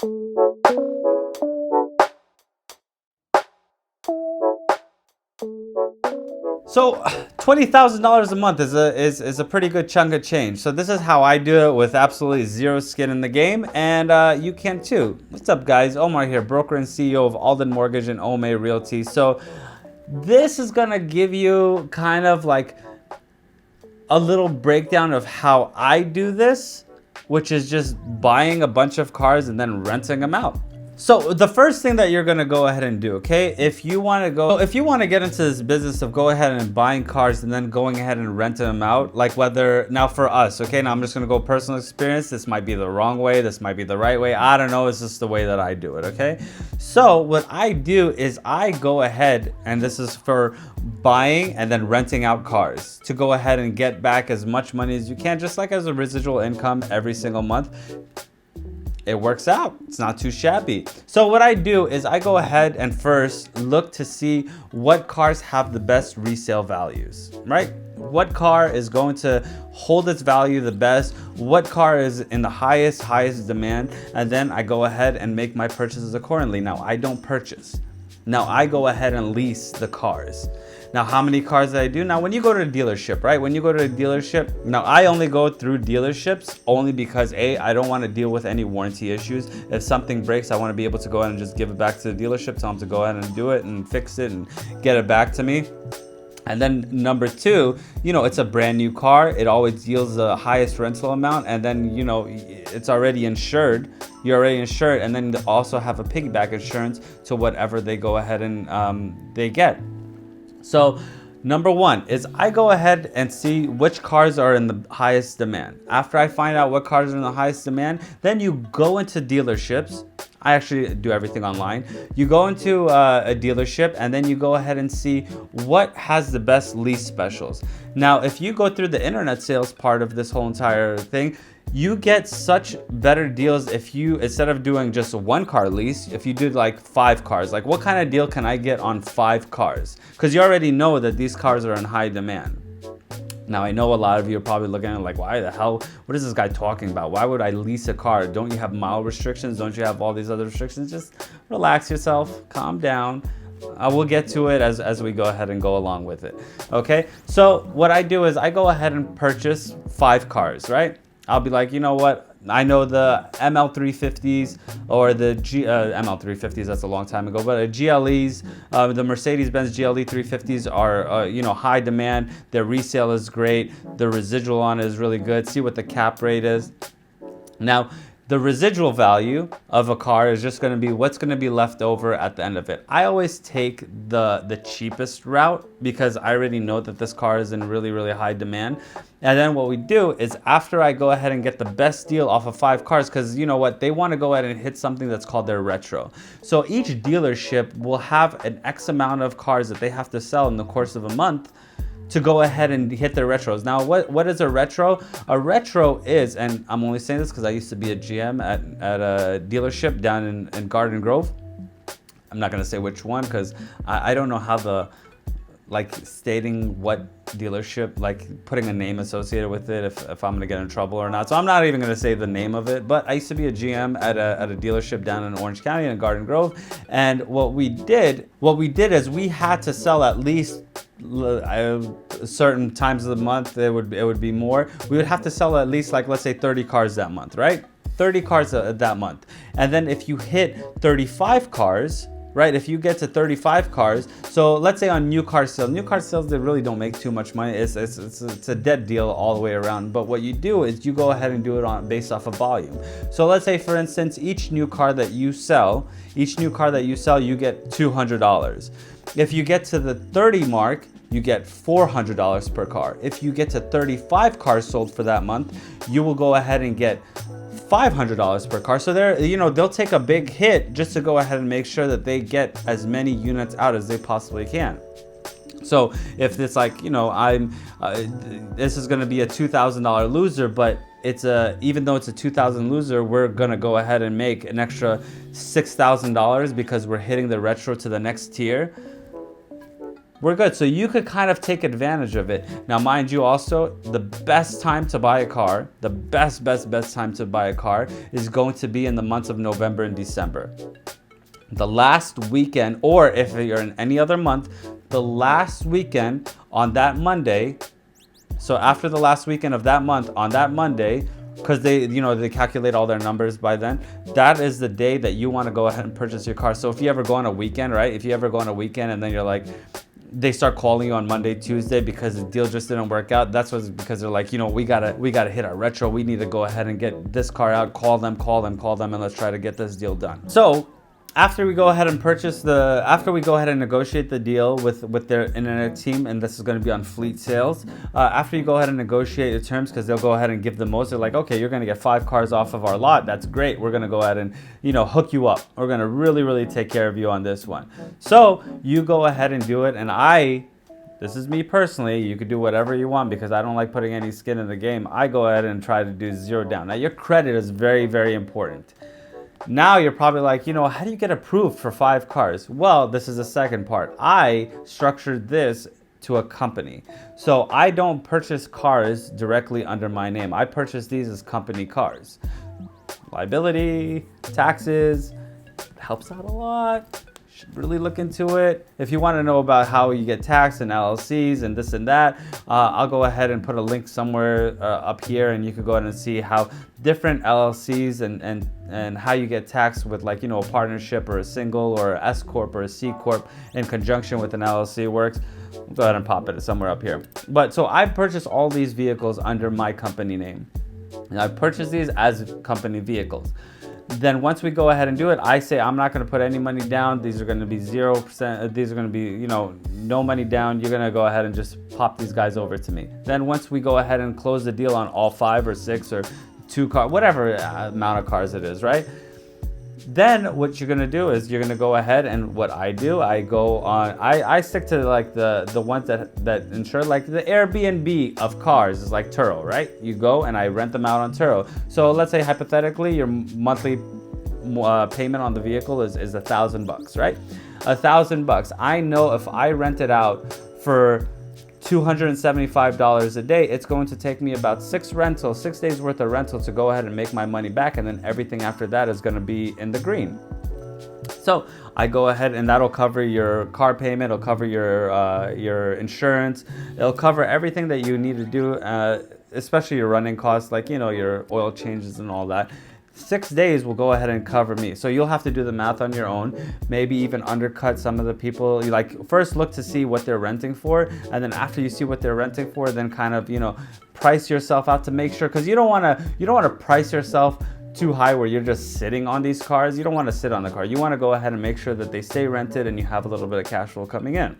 So $20,000 a month is a pretty good chunk of change. So this is how I do it with absolutely zero skin in the game, and you can too. What's up, guys? Omar here, broker and CEO of Alden Mortgage and Ome Realty. So this is gonna give you kind of like a little breakdown of how I do this, which is just buying a bunch of cars and then renting them out. So the first thing that you're gonna go ahead and do, okay, if you want to get into this business of go ahead and buying cars and then going ahead and renting them out, like whether now for us, okay, now I'm just gonna go personal experience. This might be the wrong way, this might be the right way. I don't know. It's just the way that I do it, okay? So what I do is I go ahead, and this is for buying and then renting out cars to go ahead and get back as much money as you can, just like as a residual income every single month. It works out. It's not too shabby. So what I do is I go ahead and first look to see what cars have the best resale values, right? What car is going to hold its value the best? What car is in the highest demand? And then I go ahead and make my purchases accordingly. Now, I don't purchase. Now, I go ahead and lease the cars. Now, how many cars do I do? Now, when you go to a dealership, right? When you go to a dealership, now I only go through dealerships only because A, I don't want to deal with any warranty issues. If something breaks, I want to be able to go ahead and just give it back to the dealership, tell them to go ahead and do it and fix it and get it back to me. And then number two, it's a brand new car. It always yields the highest rental amount. And then, it's already insured. You're already insured. And then they also have a piggyback insurance to whatever they go ahead and they get. So number one is I go ahead and see which cars are in the highest demand. After I find out what cars are in the highest demand, then you go into dealerships. I actually do everything online. You go into a dealership and then you go ahead and see what has the best lease specials. Now, if you go through the internet sales part of this whole entire thing, you get such better deals if you, instead of doing just a one car lease, if you did like 5 cars, like what kind of deal can I get on 5 cars? Because you already know that these cars are in high demand. Now, I know a lot of you are probably looking at it like, why the hell, what is this guy talking about? Why would I lease a car? Don't you have mile restrictions? Don't you have all these other restrictions? Just relax yourself, calm down. I will get to it as we go ahead and go along with it. Okay, so what I do is I go ahead and purchase 5 cars, right? I'll be like, you know what? I know the ML350s or the ML350s, that's a long time ago, but GLEs, the Mercedes-Benz GLE 350s are, high demand. Their resale is great. The residual on it is really good. See what the cap rate is. Now, the residual value of a car is just going to be what's going to be left over at the end of it. I always take the cheapest route because I already know that this car is in really, really high demand. And then what we do is after I go ahead and get the best deal off of 5 cars, because you know what, they want to go ahead and hit something that's called their retro. So each dealership will have an X amount of cars that they have to sell in the course of a month to go ahead and hit their retros. Now, what is a retro? A retro is, and I'm only saying this because I used to be a GM at a dealership down in Garden Grove. I'm not gonna say which one because I don't know how the, stating what dealership, putting a name associated with it if I'm gonna get in trouble or not. So I'm not even gonna say the name of it, but I used to be a GM at a dealership down in Orange County in Garden Grove. And what we did is we had to sell at least certain times of the month. It would be more. We would have to sell at least let's say 30 cars that month, right? 30 cars that month. And then if you hit 35 cars, right? If you get to 35 cars, so let's say on new car sales, they really don't make too much money. It's a dead deal all the way around. But what you do is you go ahead and do it based off of volume. So let's say, for instance, each new car that you sell, you get $200. If you get to the 30 mark, you get $400 per car. If you get to 35 cars sold for that month, you will go ahead and get $500 per car. So they'll take a big hit just to go ahead and make sure that they get as many units out as they possibly can. So if it's this is going to be a $2,000 loser, but even though it's a $2,000 loser, we're going to go ahead and make an extra $6,000 because we're hitting the retro to the next tier. we're good. So you could kind of take advantage of it. Now, mind you, also, the best time to buy a car, the best time to buy a car is going to be in the months of November and December. The last weekend, or if you're in any other month, the last weekend on that Monday. So after the last weekend of that month, on that Monday, because they calculate all their numbers by then, that is the day that you want to go ahead and purchase your car. So if you ever go on a weekend, right? If you ever go on a weekend and then you're like, they start calling you on Monday, Tuesday because the deal just didn't work out. That's what's because they're like, we gotta hit our retro. We need to go ahead and get this car out. Call them, and let's try to get this deal done. So after we go ahead and negotiate the deal with their internet team, and this is going to be on fleet sales, after you go ahead and negotiate your terms, because they'll go ahead and give the most, they're like, okay, you're going to get 5 cars off of our lot. That's great. We're going to go ahead and, hook you up. We're going to really take care of you on this one. So you go ahead and do it. And this is me personally, you could do whatever you want because I don't like putting any skin in the game. I go ahead and try to do 0 down. Now your credit is very, very important. Now you're probably like, how do you get approved for 5 cars? Well, this is the second part. I structured this to a company. So I don't purchase cars directly under my name. I purchase these as company cars. Liability, taxes, helps out a lot. Should really look into it. If you want to know about how you get taxed and LLCs and this and that, I'll go ahead and put a link somewhere up here, and you can go ahead and see how different LLCs and how you get taxed with a partnership or a single or a S Corp or a C Corp in conjunction with an LLC works. Go ahead and pop it somewhere up here. But so I purchased all these vehicles under my company name. And I purchased these as company vehicles. Then once we go ahead and do it, I say I'm not going to put any money down. These are going to be 0%. These are going to be, no money down. You're going to go ahead and just pop these guys over to me. Then once we go ahead and close the deal on all 5 or 6 or 2 cars, whatever amount of cars it is, right? Then what you're going to do is you're going to go ahead, and what I do, I go on, I stick to the ones that insure, like the Airbnb of cars is like Turo, right? You go and I rent them out on Turo. So let's say hypothetically your monthly payment on the vehicle is $1,000, right? $1,000. I know if I rent it out for $275 a day, it's going to take me about 6 days worth of rental to go ahead and make my money back, and then everything after that is going to be in the green. So I go ahead and that'll cover your car payment, it'll cover your insurance, it'll cover everything that you need to do, especially your running costs, like your oil changes and all that. 6 days will go ahead and cover me. So you'll have to do the math on your own, maybe even undercut some of the people. First look to see what they're renting for, and then after you see what they're renting for, then kind of, price yourself out to make sure, because you don't want to price yourself too high where you're just sitting on these cars. You don't want to sit on the car. You want to go ahead and make sure that they stay rented and you have a little bit of cash flow coming in.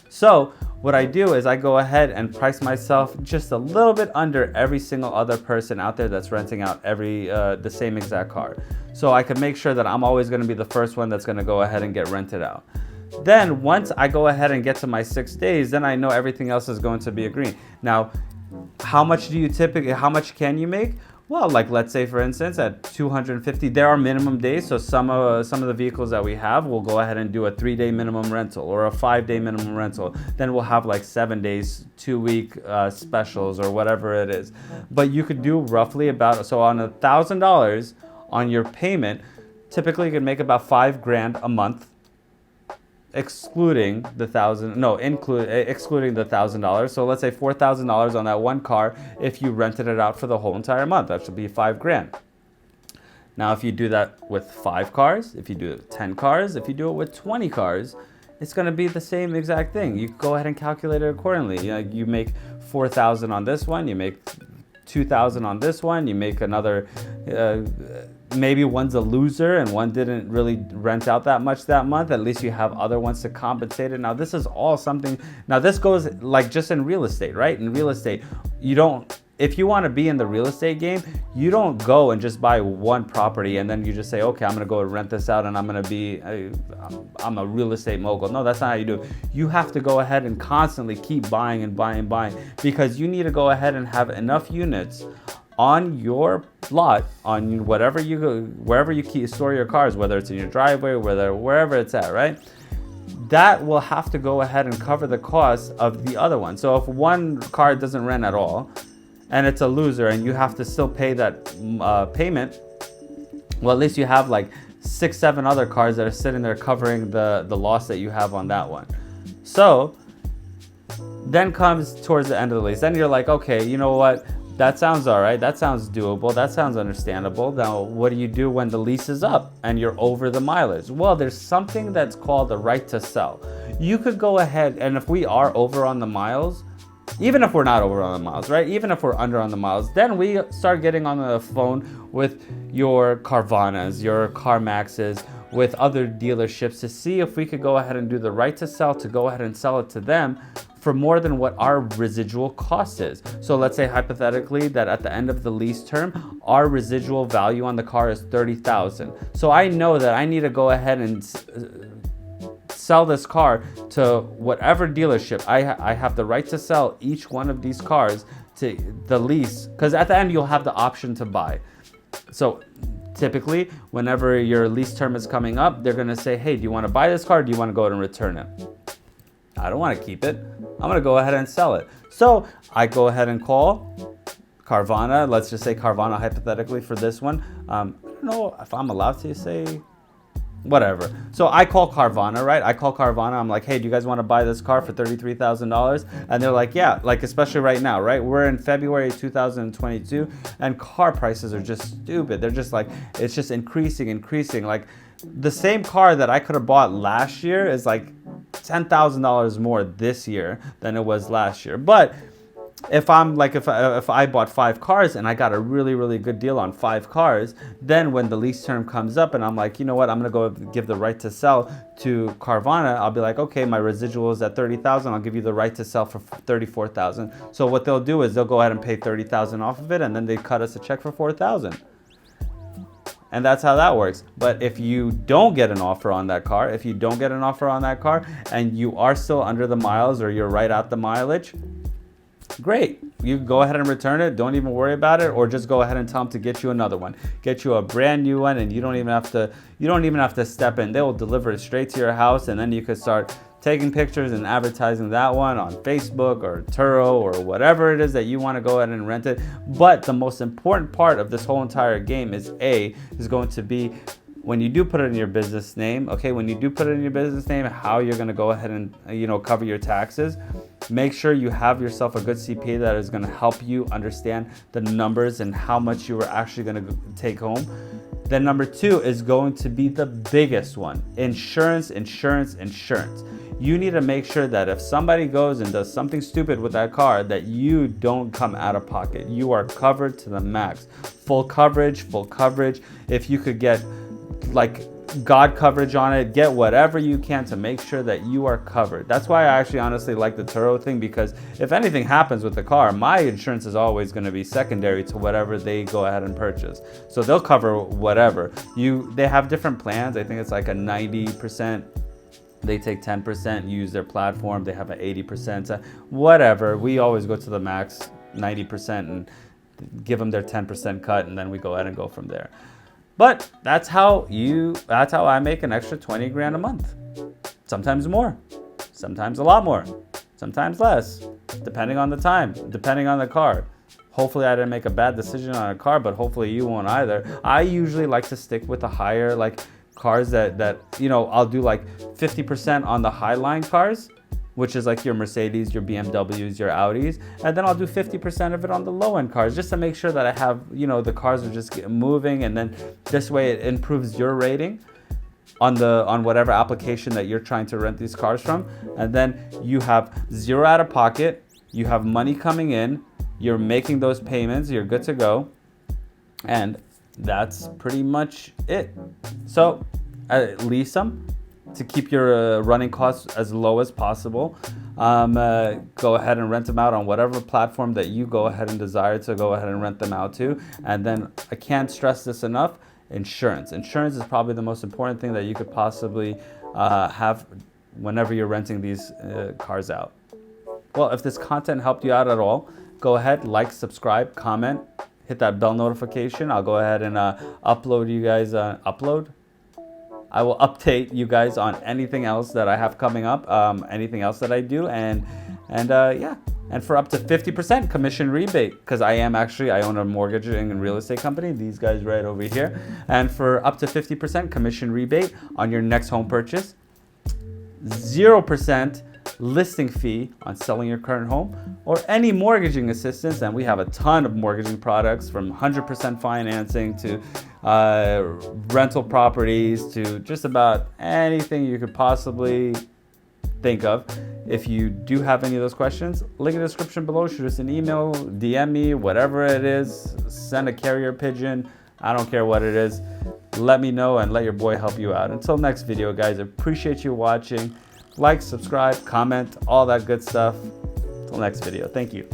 So what I do is I go ahead and price myself just a little bit under every single other person out there that's renting out the same exact car. So I can make sure that I'm always going to be the first one that's going to go ahead and get rented out. Then once I go ahead and get to my 6 days, then I know everything else is going to be agreed. Now, how much can you make? Well, let's say for instance at 250, there are minimum days. So some of the vehicles that we have, we'll go ahead and do a 3-day minimum rental or a 5-day minimum rental. Then we'll have 7 days, 2-week specials or whatever it is. But you could do roughly about, so on $1,000 on your payment, typically you can make about $5,000 a month, excluding the $1,000. So let's say $4,000 on that one car if you rented it out for the whole entire month. That should be $5,000. Now, if you do that with 5 cars, if you do it with 10 cars, if you do it with 20 cars, it's going to be the same exact thing. You go ahead and calculate it accordingly. You make $4,000 on this one, you make $2,000 on this one, you make another maybe one's a loser and one didn't really rent out that much that month. At least you have other ones to compensate it. Now this is all something, now this goes just in real estate, right? In real estate, if you want to be in the real estate game, you don't go and just buy one property and then you just say, okay, I'm going to go and rent this out and I'm a real estate mogul. No, that's not how you do it. You have to go ahead and constantly keep buying and buying and buying, because you need to go ahead and have enough units on your lot, on wherever you store your cars, whether it's in your driveway, wherever it's at, right? that will have to go ahead and cover the cost of the other one. So if one car doesn't rent at all and it's a loser and you have to still pay that payment, well, at least you have like 6-7 other cars that are sitting there covering the loss that you have on that one. So then comes towards the end of the lease. Then you're like, okay, you know what? That sounds all right. That sounds doable. That sounds understandable. Now, what do you do when the lease is up and you're over the mileage? Well, there's something that's called the right to sell. You could go ahead, and if we are over on the miles, even if we're not over on the miles, right? Even if we're under on the miles, then we start getting on the phone with your Carvanas, your CarMaxes, with other dealerships to see if we could go ahead and do the right to sell, to go ahead and sell it to them for more than what our residual cost is. So let's say hypothetically that at the end of the lease term, our residual value on the car is $30,000. So I know that I need to go ahead and sell this car to whatever dealership. I have the right to sell each one of these cars to the lease, because at the end you'll have the option to buy. So typically, whenever your lease term is coming up, they're gonna say, hey, do you wanna buy this car or do you wanna go ahead and return it? I don't wanna keep it. I'm gonna go ahead and sell it. So I go ahead and call Carvana. Let's just say Carvana hypothetically for this one. I don't know if I'm allowed to say whatever. So I call Carvana, right? I call Carvana. I'm like, hey, do you guys want to buy this car for $33,000? And they're like, yeah, like especially right now, right? We're in February 2022 and car prices are just stupid. They're just like, it's just increasing. Like the same car that I could have bought last year is like $10,000 more this year than it was last year. But if I'm like, if I bought 5 cars and I got a really good deal on 5 cars, then when the lease term comes up and I'm like, you know what, I'm gonna go give the right to sell to Carvana, I'll be like, okay, my residual is at $30,000. I'll give you the right to sell for $34,000. So what they'll do is they'll go ahead and pay $30,000 off of it, and then they cut us a check for $4,000. And that's how that works. But if you don't get an offer on that car, and you are still under the miles or you're right at the mileage, great. You go ahead and return it. Don't even worry about it, or just go ahead and tell them to get you another one. Get you a brand new one, and you don't even have to step in. They will deliver it straight to your house, and then you could start taking pictures and advertising that one on Facebook or Turo or whatever it is that you want to go ahead and rent it. But the most important part of this whole entire game is going to be when you do put it in your business name, okay, how you're going to go ahead and, cover your taxes. Make sure you have yourself a good CPA that is going to help you understand the numbers and how much you are actually going to take home. Then number 2 is going to be the biggest one, insurance. You need to make sure that if somebody goes and does something stupid with that car, that you don't come out of pocket. You are covered to the max. Full coverage. If you could get like God coverage on it, get whatever you can to make sure that you are covered. That's why I actually honestly like the Turo thing, because if anything happens with the car, my insurance is always going to be secondary to whatever they go ahead and purchase. So they'll cover whatever. They have different plans. I think it's like a 90%. They take 10%, use their platform. They have an 80%, whatever. We always go to the max 90% and give them their 10% cut, and then we go ahead and go from there. But that's how I make an extra 20 grand a month. Sometimes more, sometimes a lot more, sometimes less, depending on the time, depending on the car. Hopefully I didn't make a bad decision on a car, but hopefully you won't either. I usually like to stick with the higher cars that I'll do like 50% on the high line cars, which is like your Mercedes, your BMWs, your Audis. And then I'll do 50% of it on the low end cars, just to make sure that I have, the cars are just moving. And then this way it improves your rating on whatever application that you're trying to rent these cars from. And then you have zero out of pocket, you have money coming in, you're making those payments, you're good to go. And that's pretty much it. So lease them to keep your running costs as low as possible. Go ahead and rent them out on whatever platform that you go ahead and desire to go ahead and rent them out to. And then I can't stress this enough, insurance. Insurance is probably the most important thing that you could possibly have whenever you're renting these cars out. Well, if this content helped you out at all, go ahead, like, subscribe, comment, hit that bell notification. I'll go ahead and upload you guys, I will update you guys on anything else that I have coming up, anything else that I do, and yeah. And for up to 50% commission rebate, because I own a mortgage and real estate company, these guys right over here. And for up to 50% commission rebate on your next home purchase, 0% listing fee on selling your current home, or any mortgaging assistance. And we have a ton of mortgaging products, from 100% financing to rental properties to just about anything you could possibly think of. If you do have any of those questions, link in the description below. Shoot us an email, DM me, whatever it is. Send a carrier pigeon. I don't care what it is. Let me know and let your boy help you out. Until next video, guys, appreciate you watching. Like, subscribe, comment, all that good stuff. Until next video. Thank you.